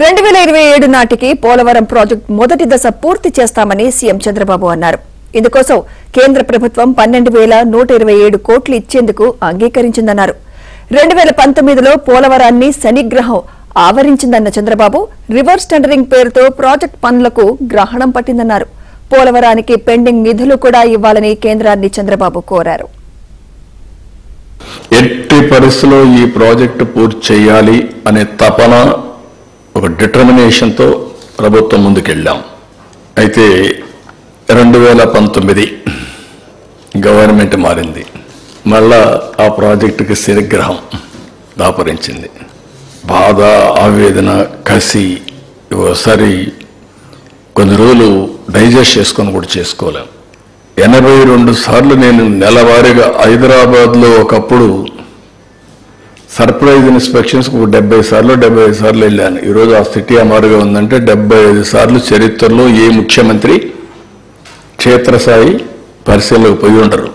2027 నాటికి పోలవరం ప్రాజెక్టు మొదటి దశ పూర్తి చేస్తామని సీఎం చంద్రబాబు అన్నారు. ఇందుకోసం కేంద్ర ప్రభుత్వం 12,127 కోట్లు ఇచ్చేందుకు అంగీకరించిందన్నారు. 2019లో పోలవరాన్ని శనిగ్రహం ఆవరించిందన్న చంద్రబాబు రివర్స్ టెండరింగ్ పేరుతో ప్రాజెక్టు పనులకు గ్రహణం పట్టిందన్నారు. పోలవరానికి పెండింగ్ నిధులు కూడా ఇవ్వాలని కేంద్రాన్ని చంద్రబాబు కోరారు. ఎట్టి పరిస్థితుల్లో ఈ ప్రాజెక్టు పూర్తి చేయాలి అనే తపన ఒక డిటర్మినేషన్తో ప్రభుత్వం ముందుకెళ్ళాం. అయితే 2019 గవర్నమెంట్ మారింది. మళ్ళా ఆ ప్రాజెక్టుకి శనిగ్రహం దాపరించింది. బాధ, ఆవేదన, కసి ఒకసారి కొన్ని రోజులు డైజెస్ట్ చేసుకొని కూడా చేసుకోలేం. 82 సార్లు నేను నెలవారీగా హైదరాబాద్లో ఒకప్పుడు సర్ప్రైజ్ ఇన్స్పెక్షన్స్ 70 సార్లు 75 సార్లు వెళ్ళాను. ఈరోజు ఆ స్థితి అమారుగా ఉందంటే 75 సార్లు చరిత్రలో ఏ ముఖ్యమంత్రి క్షేత్రస్థాయి పరిశీలనకు పోయి ఉండరు.